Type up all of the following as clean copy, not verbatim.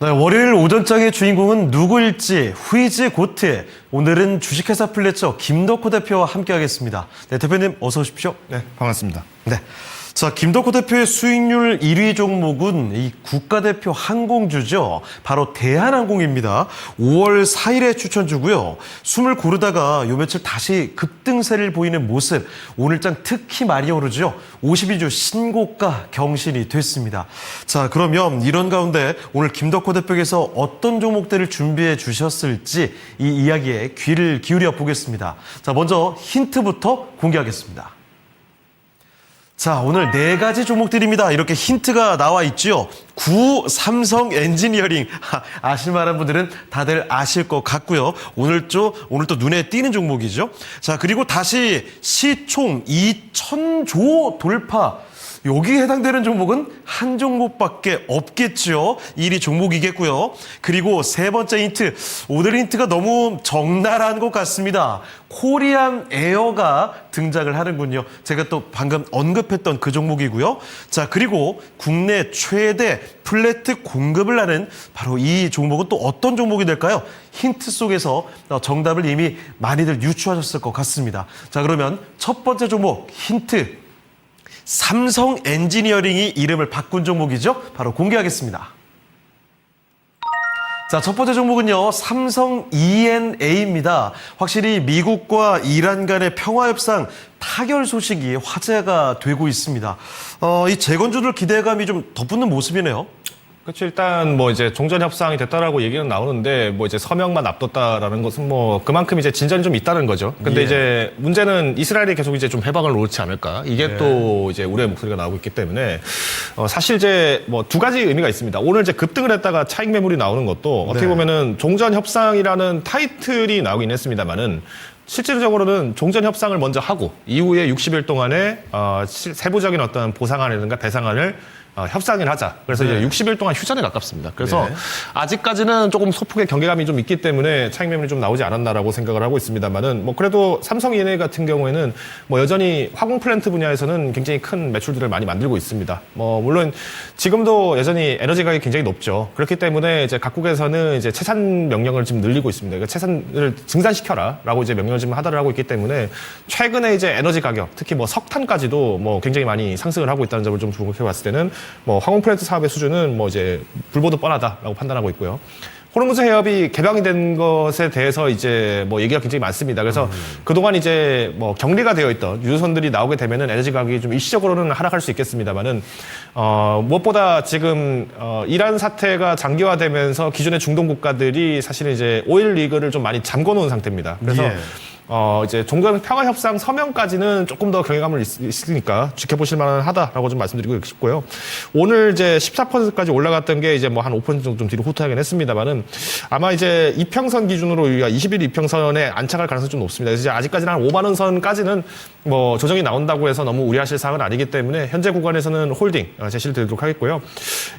네, 월요일 오전장의 주인공은 누구일지 후이즈 고트. 오늘은 주식회사 플래처 김덕호 대표와 함께하겠습니다. 네, 대표님 어서 오십시오. 네, 반갑습니다. 네. 자, 김덕호 대표의 수익률 1위 종목은 이 국가대표 항공주죠. 바로 대한항공입니다. 5월 4일에 추천주고요. 숨을 고르다가 요 며칠 다시 급등세를 보이는 모습. 오늘장 특히 많이 오르죠. 52주 신고가 경신이 됐습니다. 자, 그러면 이런 가운데 오늘 김덕호 대표께서 어떤 종목들을 준비해 주셨을지 이 이야기에 귀를 기울여 보겠습니다. 자, 먼저 힌트부터 공개하겠습니다. 자, 오늘 4가지 종목들입니다. 이렇게 힌트가 나와 있죠. 삼성 엔지니어링. 아실만한 분들은 다들 아실 것 같고요. 오늘 또 눈에 띄는 종목이죠. 자, 그리고 다시 시총 2,000조 돌파. 여기에 해당되는 종목은 한 종목밖에 없겠죠. 1위 종목이겠고요. 그리고 세 번째 힌트. 오늘 힌트가 너무 적나라한 것 같습니다. 코리안 에어가 등장을 하는군요. 제가 또 방금 언급했던 그 종목이고요. 자, 그리고 국내 최대 플래트 공급을 하는 바로 이 종목은 또 어떤 종목이 될까요? 힌트 속에서 정답을 이미 많이들 유추하셨을 것 같습니다. 자, 그러면 첫 번째 종목 힌트. 삼성 엔지니어링이 이름을 바꾼 종목이죠. 바로 공개하겠습니다. 자, 첫 번째 종목은요. 삼성 ENA입니다. 확실히 미국과 이란 간의 평화협상 타결 소식이 화제가 되고 있습니다. 이 재건주들 기대감이 좀 덧붙는 모습이네요. 그렇죠. 일단 뭐 이제 종전 협상이 됐다라고 얘기는 나오는데 뭐 이제 서명만 앞뒀다라는 것은 뭐 그만큼 이제 진전이 좀 있다는 거죠. 근데 이제 문제는 이스라엘이 계속 이제 좀 해방을 놓지 않을까. 이게 또 이제 우려의 목소리가 나오고 있기 때문에 사실 이제 뭐 두 가지 의미가 있습니다. 오늘 이제 급등을 했다가 차익 매물이 나오는 것도 어떻게 보면은 종전 협상이라는 타이틀이 나오긴 했습니다만은 실질적으로는 종전 협상을 먼저 하고 이후에 60일 동안에 세부적인 어떤 보상안이라든가 배상안을 협상을 하자. 그래서 이제 60일 동안 휴전에 가깝습니다. 그래서 아직까지는 조금 소폭의 경계감이 좀 있기 때문에 차익 매물이 좀 나오지 않았나라고 생각을 하고 있습니다만은 뭐 그래도 삼성 E&A 같은 경우에는 뭐 여전히 화공 플랜트 분야에서는 굉장히 큰 매출들을 많이 만들고 있습니다. 뭐 물론 지금도 여전히 에너지 가격이 굉장히 높죠. 그렇기 때문에 이제 각국에서는 이제 채산 명령을 지금 늘리고 있습니다. 그러니까 채산을 증산시켜라라고 이제 명령을 지금 하달을 하고 있기 때문에 최근에 이제 에너지 가격, 특히 뭐 석탄까지도 뭐 굉장히 많이 상승을 하고 있다는 점을 좀 주목해 봤을 때는 뭐 화공 플랜트 사업의 수준은 뭐 이제 불보듯 뻔하다라고 판단하고 있고요. 호르무즈 해협이 개방이 된 것에 대해서 이제 뭐 얘기가 굉장히 많습니다. 그래서 그동안 이제 뭐 격리가 되어 있던 유조선들이 나오게 되면은 에너지 가격이 좀 일시적으로는 하락할 수 있겠습니다만은 무엇보다 지금 이란 사태가 장기화되면서 기존의 중동 국가들이 사실은 이제 오일 리그를 좀 많이 잠궈 놓은 상태입니다. 그래서 이제 종전 평화 협상 서명까지는 조금 더 경계감을 있으니까 지켜보실 만하다라고 좀 말씀드리고 싶고요. 오늘 이제 14%까지 올라갔던 게 이제 뭐 한 5% 정도 좀 뒤로 후퇴하긴 했습니다만은 아마 이제 이평선 기준으로 우리가 20일 이평선에 안착할 가능성이 좀 높습니다. 그래서 이제 아직까지는 한 5만 원 선까지는 뭐 조정이 나온다고 해서 너무 우려하실 사항은 아니기 때문에 현재 구간에서는 홀딩 제시를 드리도록 하겠고요.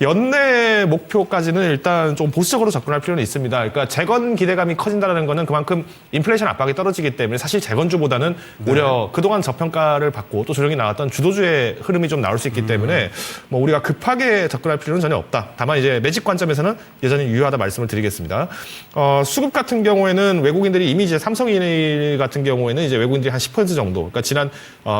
연내 목표까지는 일단 좀 보수적으로 접근할 필요는 있습니다. 그러니까 재건 기대감이 커진다는 거는 그만큼 인플레이션 압박이 떨어지기 때문에 사실 재건주보다는 오히려 그동안 저평가를 받고 또 조정이 나왔던 주도주의 흐름이 좀 나올 수 있기 때문에 뭐 우리가 급하게 접근할 필요는 전혀 없다. 다만 이제 매직 관점에서는 여전히 유효하다 말씀을 드리겠습니다. 수급 같은 경우에는 외국인들이 이미 이제 삼성 E&A 같은 경우에는 이제 외국인들이 한 10% 정도, 그러니까 지난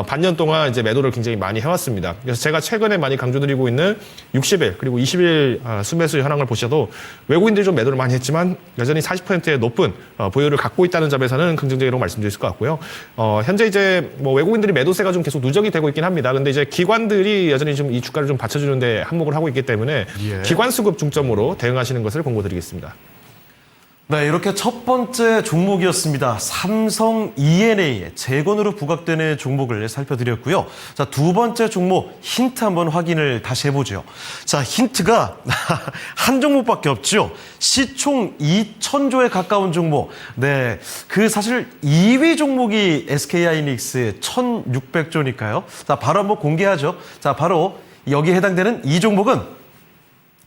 반년 동안 이제 매도를 굉장히 많이 해왔습니다. 그래서 제가 최근에 많이 강조드리고 있는 60일 그리고 20일 순매수 현황을 보셔도 외국인들이 좀 매도를 많이 했지만 여전히 40%의 높은 보유를 갖고 있다는 점에서는 긍정적으로 말씀드릴 수 있을 것 같고요. 현재 이제 뭐 외국인들이 매도세가 좀 계속 누적이 되고 있긴 합니다. 근데 이제 기관들이 여전히 좀 이 주가를 좀 받쳐주는데 한몫을 하고 있기 때문에 기관 수급 중점으로 대응하시는 것을 권고드리겠습니다. 네, 이렇게 첫 번째 종목이었습니다. 삼성 ENA 재건으로 부각되는 종목을 살펴드렸고요. 자, 두 번째 종목 힌트 한번 확인을 다시 해보죠. 자, 힌트가 한 종목밖에 없죠. 시총 2,000조에 가까운 종목. 네, 그 사실 2위 종목이 SK하이닉스 1,600조니까요. 자, 바로 한번 공개하죠. 자, 바로 여기에 해당되는 이 종목은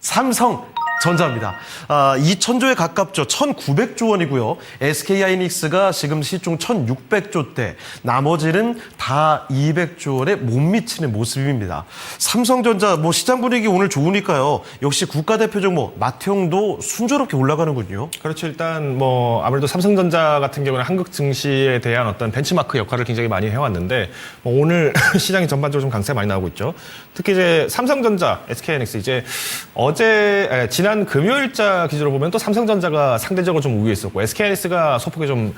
삼성 전자입니다. 2,000조에 가깝죠. 1,900조 원이고요. SK하이닉스가 지금 시총 1,600조대, 나머지는 다 200조 원에 못 미치는 모습입니다. 삼성전자 시장 분위기 오늘 좋으니까요. 역시 국가대표 종목 마태형도 순조롭게 올라가는군요. 그렇죠. 일단 아무래도 삼성전자 같은 경우는 한국 증시에 대한 어떤 벤치마크 역할을 굉장히 많이 해왔는데 오늘 시장이 전반적으로 좀 강세가 많이 나오고 있죠. 특히 이제 삼성전자, SK하이닉스 이제 지난 금요일자 기준으로 보면 또 삼성전자가 상대적으로 좀 우위에 있었고 SK하이닉스가 소폭에 좀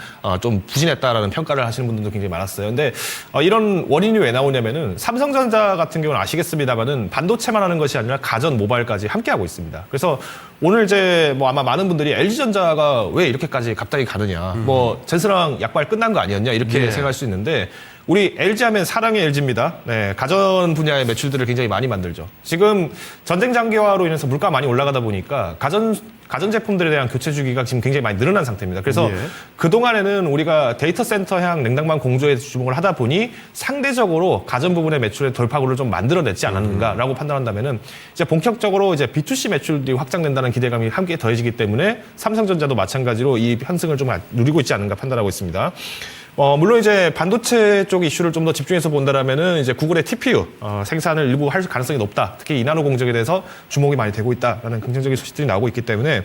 부진했다라는 평가를 하시는 분들도 굉장히 많았어요. 근데 이런 원인이 왜 나오냐면은 삼성전자 같은 경우는 아시겠습니다만은 반도체만 하는 것이 아니라 가전, 모바일까지 함께 하고 있습니다. 그래서 오늘 이제 아마 많은 분들이 LG전자가 왜 이렇게까지 갑자기 가느냐, 젠스랑 약발 끝난 거 아니었냐 이렇게 생각할 수 있는데. 우리 LG 하면 사랑의 LG입니다. 네, 가전 분야의 매출들을 굉장히 많이 만들죠. 지금 전쟁 장기화로 인해서 물가가 많이 올라가다 보니까 가전 제품들에 대한 교체 주기가 지금 굉장히 많이 늘어난 상태입니다. 그래서 그동안에는 우리가 데이터 센터향 냉난방 공조에 주목을 하다 보니 상대적으로 가전 부분의 매출의 돌파구를 좀 만들어냈지 않았는가라고 판단한다면은 이제 본격적으로 이제 B2C 매출이 확장된다는 기대감이 함께 더해지기 때문에 삼성전자도 마찬가지로 이 편승을 좀 누리고 있지 않은가 판단하고 있습니다. 물론 이제 반도체 쪽 이슈를 좀 더 집중해서 본다라면은 이제 구글의 TPU 생산을 일부 할 가능성이 높다. 특히 이나노 공정에 대해서 주목이 많이 되고 있다라는 긍정적인 소식들이 나오고 있기 때문에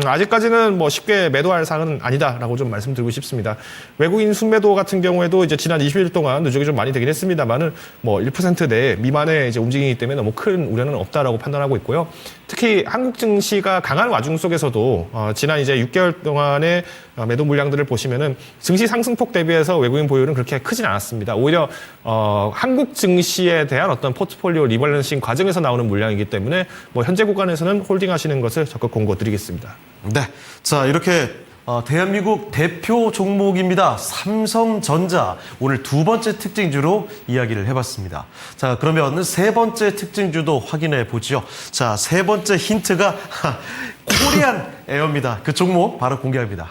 아직까지는 쉽게 매도할 사항은 아니다라고 좀 말씀드리고 싶습니다. 외국인 순매도 같은 경우에도 이제 지난 20일 동안 누적이 좀 많이 되긴 했습니다만은 1%대 미만의 이제 움직임이기 때문에 너무 큰 우려는 없다라고 판단하고 있고요. 특히 한국 증시가 강한 와중 속에서도 지난 이제 6개월 동안의 매도 물량들을 보시면은 증시 상승폭 대비해서 외국인 보유는 그렇게 크진 않았습니다. 오히려 한국 증시에 대한 어떤 포트폴리오 리밸런싱 과정에서 나오는 물량이기 때문에 현재 구간에서는 홀딩하시는 것을 적극 권고드리겠습니다. 네, 자 이렇게 대한민국 대표 종목입니다. 삼성전자 오늘 두 번째 특징주로 이야기를 해봤습니다. 자 그러면 세 번째 특징주도 확인해 보죠. 자 세 번째 힌트가 코리안 에어입니다. 그 종목 바로 공개합니다.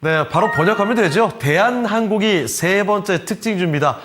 네, 바로 번역하면 되죠. 대한항공이 세 번째 특징주입니다.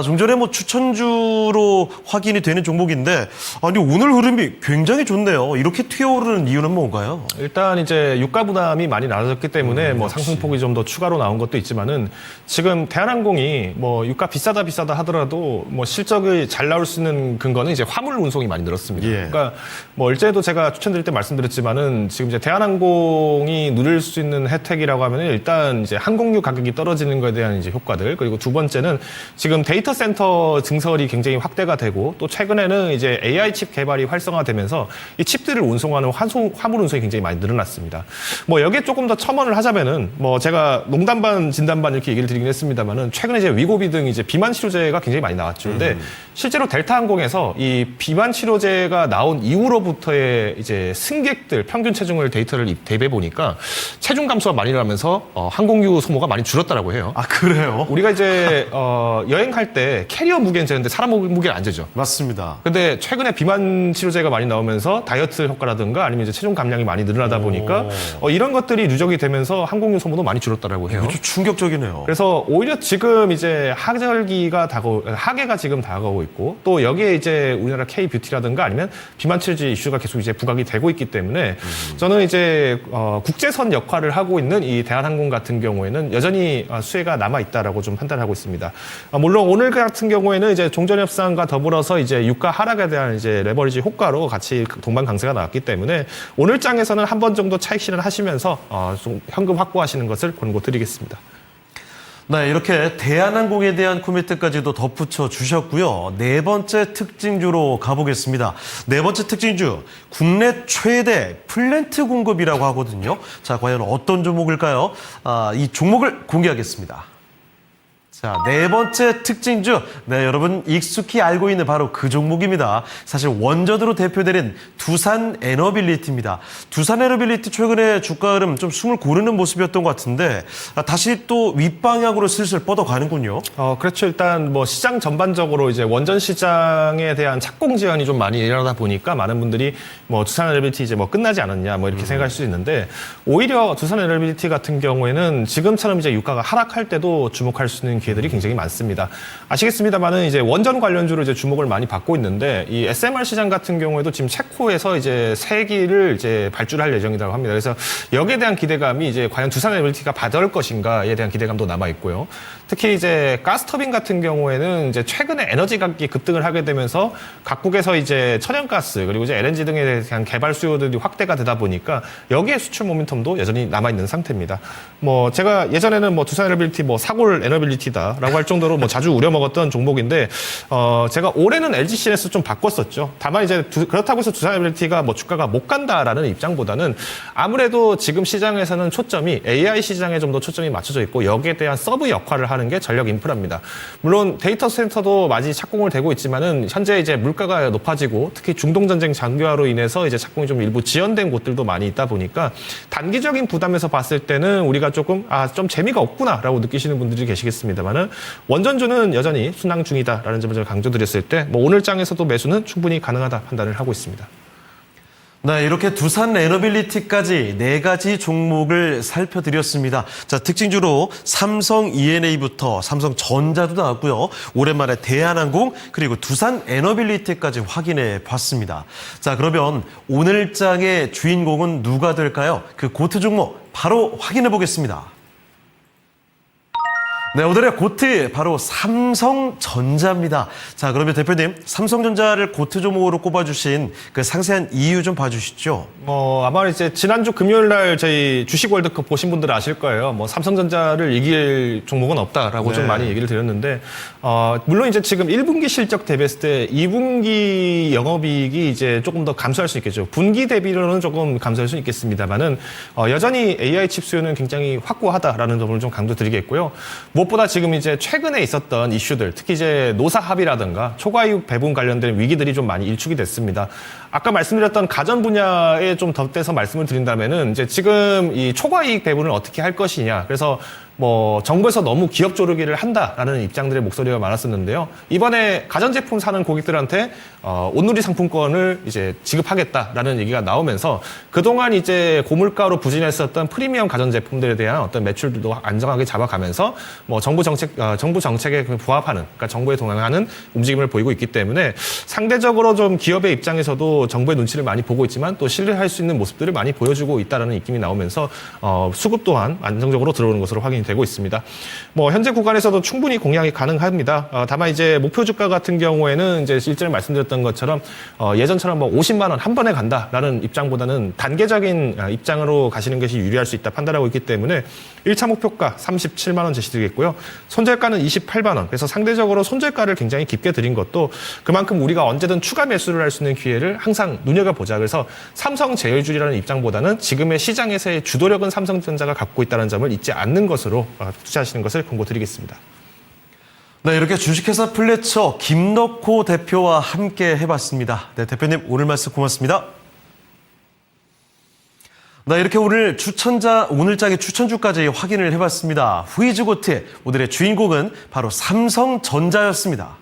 좀 전에 추천주로 확인이 되는 종목인데, 아니, 오늘 흐름이 굉장히 좋네요. 이렇게 튀어오르는 이유는 뭔가요? 일단 이제 유가 부담이 많이 낮아졌기 때문에 상승폭이 좀 더 추가로 나온 것도 있지만은 지금 대한항공이 유가 비싸다 하더라도 실적이 잘 나올 수 있는 근거는 이제 화물 운송이 많이 늘었습니다. 그러니까 일전에도 제가 추천드릴 때 말씀드렸지만은 지금 이제 대한항공이 누릴 수 있는 혜택이라고 하면은 일단 이제 항공유 가격이 떨어지는 것에 대한 이제 효과들, 그리고 두 번째는 지금 데이터 센터 증설이 굉장히 확대가 되고 또 최근에는 이제 AI 칩 개발이 활성화되면서 이 칩들을 운송하는 화물 운송이 굉장히 많이 늘어났습니다. 여기에 조금 더 첨언을 하자면은 제가 농담 반 진담 반 이렇게 얘기를 드리긴 했습니다만은 최근에 이제 위고비 등 이제 비만 치료제가 굉장히 많이 나왔죠. 근데 실제로 델타 항공에서 이 비만 치료제가 나온 이후로부터의 이제 승객들 평균 체중을 데이터를 대비해 보니까 체중 감소가 많이 일어나면서 항공유 소모가 많이 줄었다라고 해요. 아, 그래요? 우리가 이제 여행할 때 캐리어 무게는 재는데 사람 무게는 안 재죠. 맞습니다. 근데 최근에 비만 치료제가 많이 나오면서 다이어트 효과라든가 아니면 이제 체중 감량이 많이 늘어나다 보니까 이런 것들이 누적이 되면서 항공유 소모도 많이 줄었다라고 해요. 아주 충격적이네요. 그래서 오히려 지금 이제 하계가 지금 다가오고 있고 또 여기에 이제 우리나라 K-뷰티라든가 아니면 비만 치료제 이슈가 계속 이제 부각이 되고 있기 때문에 저는 이제 국제선 역할을 하고 있는 이 대한항공 같은 경우에는 여전히 수혜가 남아 있다라고 좀 판단하고 있습니다. 물론 오늘 같은 경우에는 이제 종전 협상과 더불어서 이제 유가 하락에 대한 이제 레버리지 효과로 같이 동반 강세가 나왔기 때문에 오늘 장에서는 한 번 정도 차익 실현하시면서 좀 현금 확보하시는 것을 권고드리겠습니다. 네, 이렇게 대한항공에 대한 코멘트까지도 덧붙여 주셨고요. 네 번째 특징주로 가보겠습니다. 네 번째 특징주, 국내 최대 플랜트 공급이라고 하거든요. 자, 과연 어떤 종목일까요? 이 종목을 공개하겠습니다. 자, 네 번째 특징주. 네, 여러분 익숙히 알고 있는 바로 그 종목입니다. 사실 원전으로 대표되는 두산 에너빌리티입니다. 두산 에너빌리티 최근에 주가 흐름 좀 숨을 고르는 모습이었던 것 같은데 다시 또 윗방향으로 슬슬 뻗어가는군요. 그렇죠. 일단 시장 전반적으로 이제 원전 시장에 대한 착공 지연이 좀 많이 일어나다 보니까 많은 분들이 두산 에너빌리티 이제 끝나지 않았냐 이렇게 생각할 수 있는데 오히려 두산 에너빌리티 같은 경우에는 지금처럼 이제 유가가 하락할 때도 주목할 수 있는 기회들이 굉장히 많습니다. 아시겠습니다만은 이제 원전 관련주로 이제 주목을 많이 받고 있는데 이 SMR 시장 같은 경우에도 지금 체코에서 이제 새 기를 이제 발주할 예정이라고 합니다. 그래서 여기에 대한 기대감이 이제 과연 두산에너빌리티가 받아올 것인가에 대한 기대감도 남아 있고요. 특히 이제 가스터빈 같은 경우에는 이제 최근에 에너지 가격이 급등을 하게 되면서 각국에서 이제 천연가스 그리고 이제 LNG 등에 대한 개발 수요들이 확대가 되다 보니까 여기에 수출 모멘텀도 여전히 남아 있는 상태입니다. 뭐 제가 예전에는 뭐 두산에너빌리티 뭐 사골 에너빌리티다라고 할 정도로 뭐 자주 우려 먹었던 종목인데 제가 올해는 LG CNS 좀 바꿨었죠. 다만 이제 그렇다고 해서 두산에너빌리티가 뭐 주가가 못 간다라는 입장보다는 아무래도 지금 시장에서는 초점이 AI 시장에 좀 더 초점이 맞춰져 있고 여기에 대한 서브 역할을 하는 게 전력 인프라입니다. 물론 데이터 센터도 많이 착공을 되고 있지만은 현재 이제 물가가 높아지고 특히 중동 전쟁 장기화로 인해서 이제 착공이 좀 일부 지연된 곳들도 많이 있다 보니까 단기적인 부담에서 봤을 때는 우리가 조금 좀 재미가 없구나라고 느끼시는 분들이 계시겠습니다만은 원전주는 여전히 순항 중이다라는 점을 강조드렸을 때 뭐 오늘 장에서도 매수는 충분히 가능하다 판단을 하고 있습니다. 네, 이렇게 두산 에너빌리티까지 4가지 종목을 살펴드렸습니다. 자, 특징주로 삼성 E&A부터 삼성전자도 나왔고요. 오랜만에 대한항공 그리고 두산 에너빌리티까지 확인해 봤습니다. 자, 그러면 오늘 장의 주인공은 누가 될까요? 그 고트 종목 바로 확인해 보겠습니다. 네, 오늘의 고트 바로 삼성전자입니다. 자, 그러면 대표님, 삼성전자를 고트 종목으로 꼽아주신 그 상세한 이유 좀 봐주시죠. 아마 이제 지난주 금요일 날 저희 주식 월드컵 보신 분들은 아실 거예요. 뭐 삼성전자를 이길 종목은 없다라고 좀 많이 얘기를 드렸는데, 물론 이제 지금 1분기 실적 대비했을 때 2분기 영업이익이 이제 조금 더 감소할 수 있겠죠. 분기 대비로는 조금 감소할 수 있겠습니다만은, 여전히 AI 칩 수요는 굉장히 확고하다라는 점을 좀 강조드리겠고요. 무엇보다 지금 이제 최근에 있었던 이슈들, 특히 이제 노사 합의라든가 초과이익 배분 관련된 위기들이 좀 많이 일축이 됐습니다. 아까 말씀드렸던 가전 분야에 좀 덧대서 말씀을 드린다면은 이제 지금 이 초과이익 배분을 어떻게 할 것이냐. 그래서 뭐 정부에서 너무 기업 조르기를 한다라는 입장들의 목소리가 많았었는데요. 이번에 가전제품 사는 고객들한테 온누리 상품권을 이제 지급하겠다라는 얘기가 나오면서 그동안 이제 고물가로 부진했었던 프리미엄 가전제품들에 대한 어떤 매출들도 안정하게 잡아가면서 뭐 정부 정책에 부합하는, 그러니까 정부에 동행하는 움직임을 보이고 있기 때문에 상대적으로 좀 기업의 입장에서도 정부의 눈치를 많이 보고 있지만 또 신뢰할 수 있는 모습들을 많이 보여주고 있다라는 입김이 나오면서 수급 또한 안정적으로 들어오는 것으로 확인이 되고 있습니다. 뭐 현재 구간에서도 충분히 공략이 가능합니다. 다만 이제 목표 주가 같은 경우에는 이제 실제로 말씀드렸던 것처럼 예전처럼 뭐 50만 원 한 번에 간다라는 입장보다는 단계적인 입장으로 가시는 것이 유리할 수 있다 판단하고 있기 때문에 1차 목표가 37만 원 제시드리겠고요. 손절가는 28만 원. 그래서 상대적으로 손절가를 굉장히 깊게 드린 것도 그만큼 우리가 언제든 추가 매수를 할 수 있는 기회를 항상 눈여겨보자. 그래서 삼성 제일주리라는 입장보다는 지금의 시장에서의 주도력은 삼성전자가 갖고 있다는 점을 잊지 않는 것으로 투자하시는 것을 권고드리겠습니다. 네, 이렇게 주식회사 플래처 김덕호 대표와 함께 해봤습니다. 네, 대표님 오늘 말씀 고맙습니다. 네, 이렇게 오늘 오늘장의 추천주까지 확인을 해봤습니다. 후이즈고트 오늘의 주인공은 바로 삼성전자였습니다.